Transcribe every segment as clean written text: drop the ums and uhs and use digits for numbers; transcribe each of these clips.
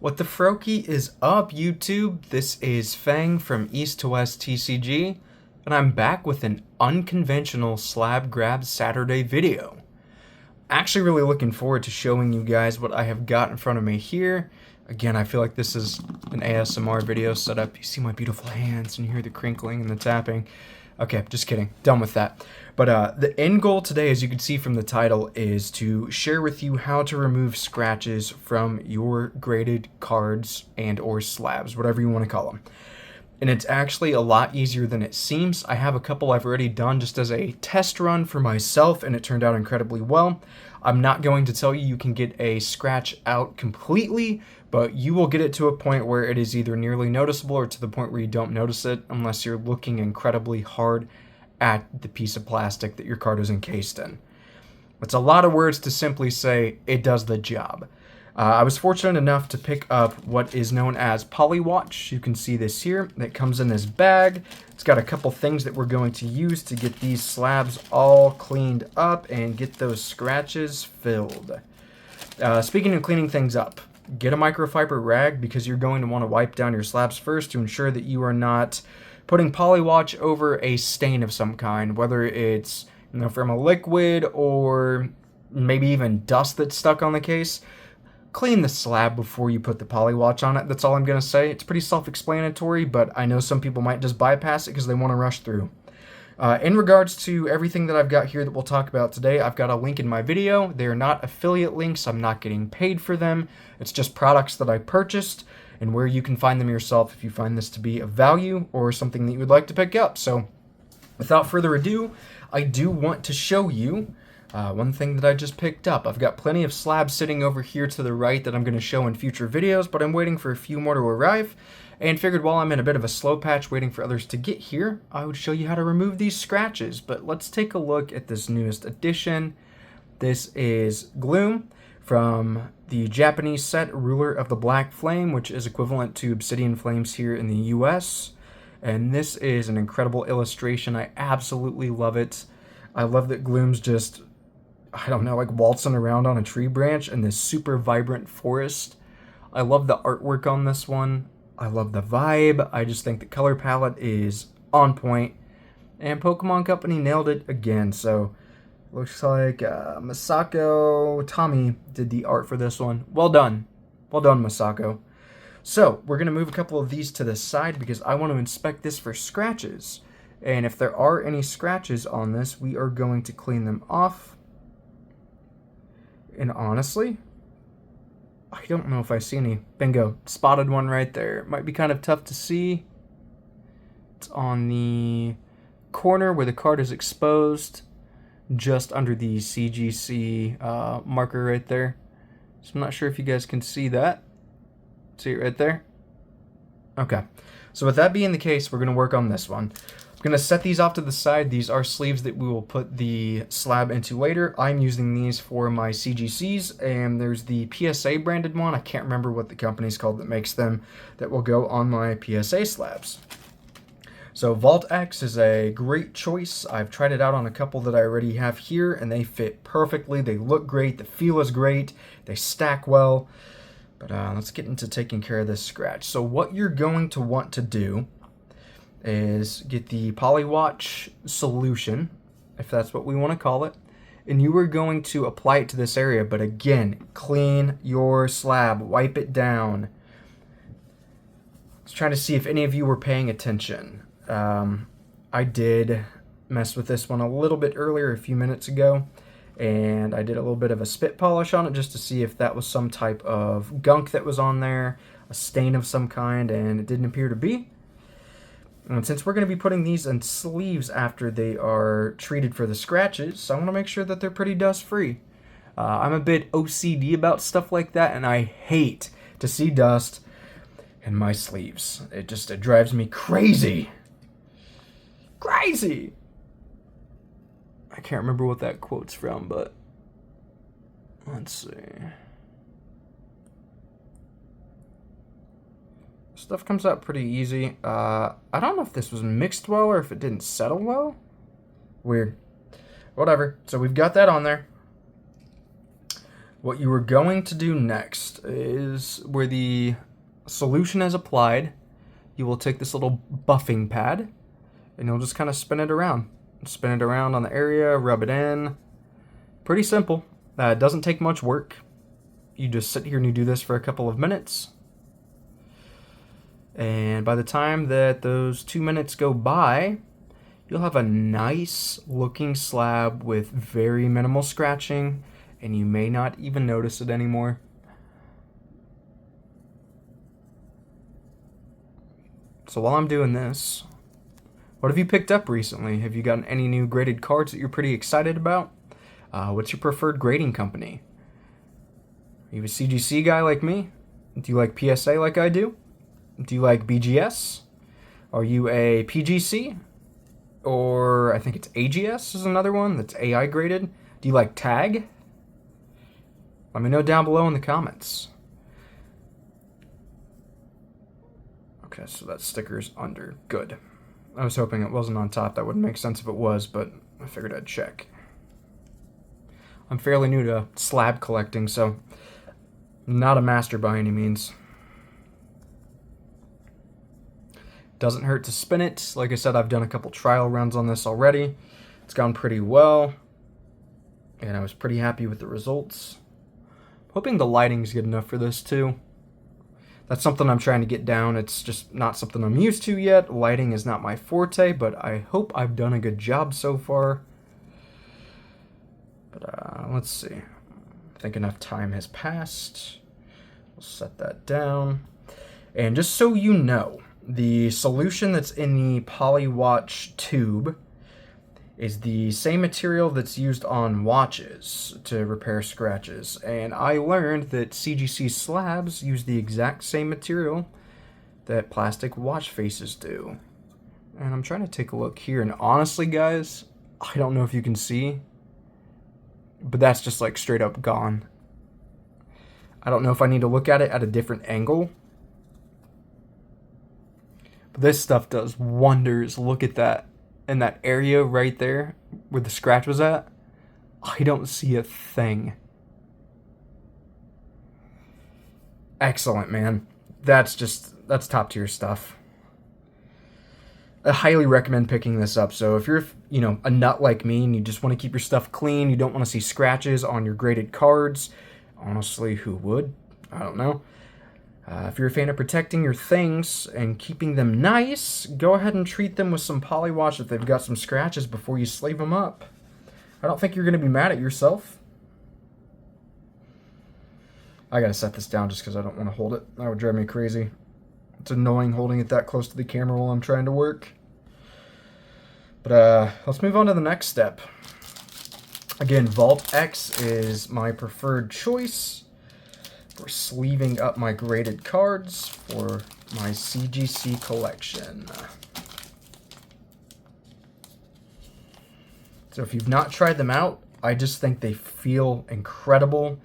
What the Froki is up, YouTube? This is Phang from East to West TCG, and I'm back with an unconventional slab grab Saturday video. Actually really looking forward to showing you guys what I have got in front of me here. Again, I feel like this is an ASMR video setup. You see my beautiful hands and you hear the crinkling and the tapping. Okay, just kidding. Done with that. But the end goal today, as you can see from the title, is to share with you how to remove scratches from your graded cards and or slabs, whatever you want to call them. And it's actually a lot easier than it seems. I have a couple I've already done just as a test run for myself, and it turned out incredibly well. I'm not going to tell you you can get a scratch out completely, but you will get it to a point where it is either nearly noticeable or to the point where you don't notice it unless you're looking incredibly hard at the piece of plastic that your card is encased in. It's a lot of words to simply say it does the job. I was fortunate enough to pick up what is known as polyWatch. You can see this here. That comes in this bag. It's got a couple things that we're going to use to get these slabs all cleaned up and get those scratches filled. Speaking of cleaning things up, get a microfiber rag because you're going to want to wipe down your slabs first to ensure that you are not putting polyWatch over a stain of some kind, whether it's from a liquid or maybe even dust that's stuck on the case. Clean the slab before you put the polyWatch on it. That's all I'm going to say. It's pretty self-explanatory, but I know some people might just bypass it because they want to rush through. In regards to everything that I've got here that we'll talk about today, I've got a link in my video. They're not affiliate links. I'm not getting paid for them. It's just products that I purchased and where you can find them yourself if you find this to be of value or something that you would like to pick up. So without further ado, I do want to show you one thing that I just picked up. I've got plenty of slabs sitting over here to the right that I'm going to show in future videos, but I'm waiting for a few more to arrive, and figured while I'm in a bit of a slow patch waiting for others to get here, I would show you how to remove these scratches. But let's take a look at this newest addition. This is Gloom from the Japanese set Ruler of the Black Flame, which is equivalent to Obsidian Flames here in the US. And this is an incredible illustration. I absolutely love it. I love that Gloom's just, I don't know, like waltzing around on a tree branch in this super vibrant forest. I love the artwork on this one. I love the vibe. I just think the color palette is on point. And Pokemon Company nailed it again. So, looks like Masako Tommy did the art for this one. Well done. Well done, Masako. So, we're going to move a couple of these to the side because I want to inspect this for scratches. And if there are any scratches on this, we are going to clean them off. And honestly, I don't know if I see any. Bingo. Spotted one right there. It might be kind of tough to see. It's on the corner where the card is exposed, just under the CGC marker right there. So I'm not sure if you guys can see that. See it right there? Okay. So with that being the case, we're going to work on this one. I'm going to set these off to the side. These are sleeves that we will put the slab into later. I'm using these for my CGCs, and there's the PSA branded one. I can't remember what the company's called that makes them, that will go on my PSA slabs. So Vault X is a great choice. I've tried it out on a couple that I already have here, and they fit perfectly. They look great. The feel is great. They stack well. But let's get into taking care of this scratch. So what you're going to want to do is get the polyWatch solution, if that's what we want to call it, and you are going to apply it to this area. But again, clean your slab, wipe it down. I was trying to see if any of you were paying attention. I did mess with this one a little bit earlier, a few minutes ago, and I did a little bit of a spit polish on it just to see if that was some type of gunk that was on there, a stain of some kind, and it didn't appear to be. And since we're going to be putting these in sleeves after they are treated for the scratches, I want to make sure that they're pretty dust-free. I'm a bit OCD about stuff like that, and I hate to see dust in my sleeves. It drives me crazy. Crazy! I can't remember what that quote's from, but let's see. Stuff comes out pretty easy. I don't know if this was mixed well or if it didn't settle well. Weird. Whatever. So we've got that on there. What you are going to do next is where the solution is applied, you will take this little buffing pad and you'll just kind of spin it around. Spin it around on the area, rub it in. Pretty simple. It doesn't take much work. You just sit here and you do this for a couple of minutes. And by the time that those 2 minutes go by, you'll have a nice looking slab with very minimal scratching, and you may not even notice it anymore. So while I'm doing this, what have you picked up recently? Have you gotten any new graded cards that you're pretty excited about? What's your preferred grading company? Are you a CGC guy like me? Do you like PSA like I do? Do you like BGS? Are you a PGC? Or I think it's AGS is another one that's AI graded. Do you like TAG? Let me know down below in the comments. Okay, so that sticker's under. Good. I was hoping it wasn't on top. That wouldn't make sense if it was, but I figured I'd check. I'm fairly new to slab collecting, so not a master by any means. Doesn't hurt to spin it. Like I said, I've done a couple trial runs on this already. It's gone pretty well, and I was pretty happy with the results. Hoping the lighting's good enough for this too. That's something I'm trying to get down. It's just not something I'm used to yet. Lighting is not my forte, but I hope I've done a good job so far. But let's see. I think enough time has passed. We'll set that down. And just so you know, the solution that's in the polyWatch tube is the same material that's used on watches to repair scratches. And I learned that CGC slabs use the exact same material that plastic watch faces do. And I'm trying to take a look here, and honestly, guys, I don't know if you can see, but that's just like straight up gone. I don't know if I need to look at it at a different angle. But this stuff does wonders. Look at that. In that area right there where the scratch was at, I don't see a thing. Excellent, man. That's top tier stuff. I highly recommend picking this up. So if you're, a nut like me and you just want to keep your stuff clean, you don't want to see scratches on your graded cards, honestly, who would? I don't know. If you're a fan of protecting your things and keeping them nice, go ahead and treat them with some polyWatch if they've got some scratches before you sleeve them up. I don't think you're going to be mad at yourself. I gotta set this down just because I don't want to hold it. That would drive me crazy. It's annoying holding it that close to the camera while I'm trying to work. But let's move on to the next step. Again, Vault X is my preferred choice for sleeving up my graded cards for my CGC collection. So if you've not tried them out, I just think they feel incredible.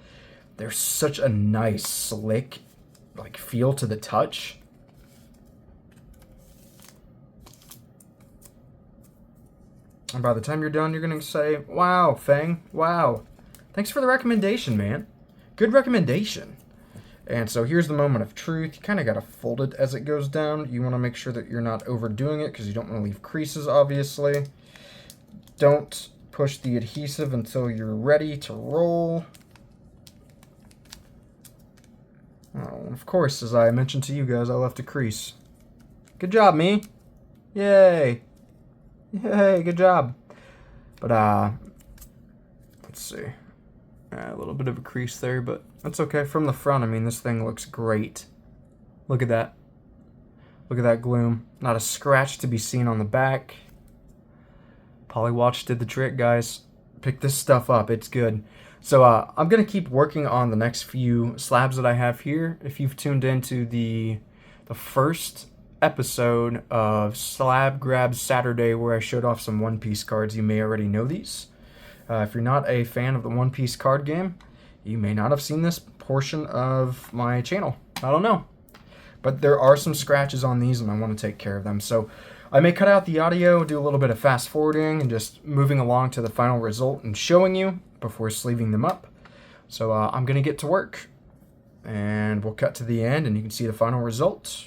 They're such a nice, slick, feel to the touch. And by the time you're done, you're going to say, wow, Phang, wow. Thanks for the recommendation, man. Good recommendation. And so here's the moment of truth. You kind of got to fold it as it goes down. You want to make sure that you're not overdoing it because you don't want to leave creases, obviously. Don't push the adhesive until you're ready to roll. Oh, of course, as I mentioned to you guys, I left a crease. Good job, me. Yay. Yay, good job. But, let's see. A little bit of a crease there, but that's okay. From the front, I mean, this thing looks great. Look at that. Look at that gloom. Not a scratch to be seen on the back. polyWatch did the trick, guys. Pick this stuff up. It's good. So I'm going to keep working on the next few slabs that I have here. If you've tuned into the first episode of Slab Grabs Saturday where I showed off some One Piece cards, you may already know these. If you're not a fan of the One Piece card game, you may not have seen this portion of my channel. I don't know. But there are some scratches on these and I want to take care of them. So I may cut out the audio, do a little bit of fast forwarding, and just moving along to the final result and showing you before sleeving them up. So I'm going to get to work, and we'll cut to the end, and you can see the final result.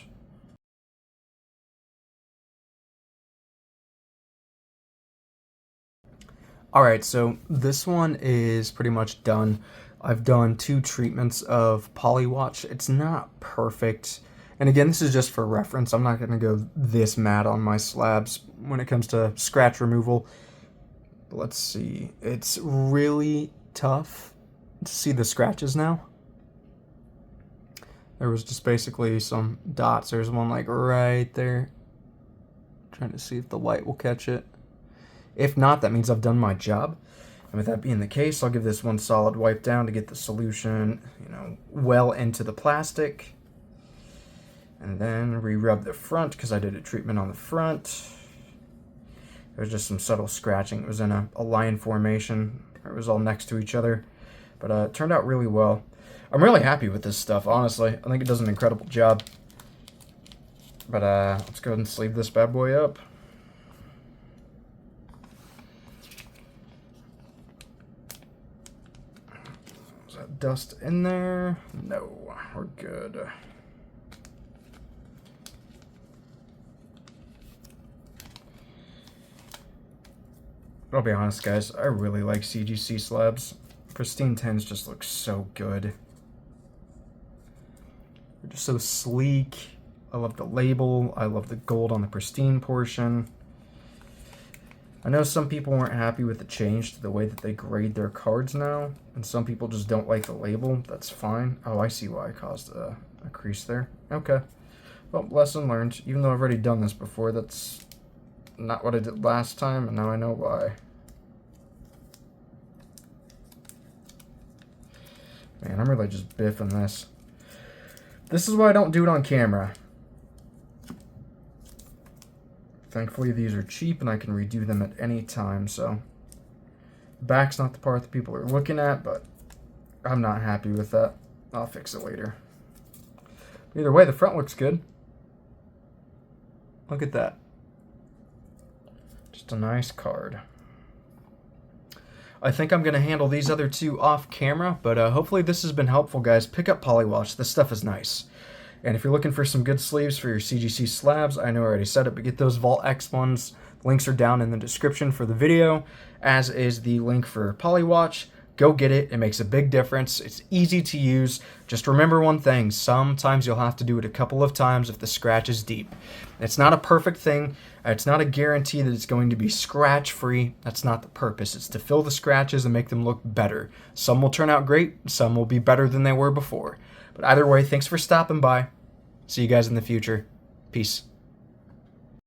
Alright, so this one is pretty much done. I've done 2 treatments of polyWatch. It's not perfect. And again, this is just for reference. I'm not going to go this mad on my slabs when it comes to scratch removal. Let's see. It's really tough to see the scratches now. There was just basically some dots. There's one like right there. Trying to see if the light will catch it. If not, that means I've done my job. And with that being the case, I'll give this one solid wipe down to get the solution, well into the plastic. And then re-rub the front because I did a treatment on the front. There's just some subtle scratching. It was in a line formation. It was all next to each other. But it turned out really well. I'm really happy with this stuff, honestly. I think it does an incredible job. But let's go ahead and sleeve this bad boy up. Is that dust in there? No, we're good. I'll be honest, guys, I really like CGC slabs. Pristine 10s just look so good. They're just so sleek. I love the label. I love the gold on the pristine portion. I know some people weren't happy with the change to the way that they grade their cards now, and some people just don't like the label. That's fine. Oh, I see why I caused a crease there. Okay. Well, lesson learned. Even though I've already done this before, that's not what I did last time, and now I know why. Man, I'm really just biffing this. This is why I don't do it on camera. Thankfully, these are cheap, and I can redo them at any time, so... Back's not the part that people are looking at, but I'm not happy with that. I'll fix it later. Either way, the front looks good. Look at that. Just a nice card. I think I'm going to handle these other 2 off camera, but hopefully this has been helpful, guys. Pick up polyWatch. This stuff is nice. And if you're looking for some good sleeves for your CGC slabs, I know I already said it, but get those Vault X ones. Links are down in the description for the video, as is the link for polyWatch. Go get it. It makes a big difference. It's easy to use. Just remember one thing. Sometimes you'll have to do it a couple of times if the scratch is deep. It's not a perfect thing. It's not a guarantee that it's going to be scratch-free. That's not the purpose. It's to fill the scratches and make them look better. Some will turn out great. Some will be better than they were before. But either way, thanks for stopping by. See you guys in the future. Peace.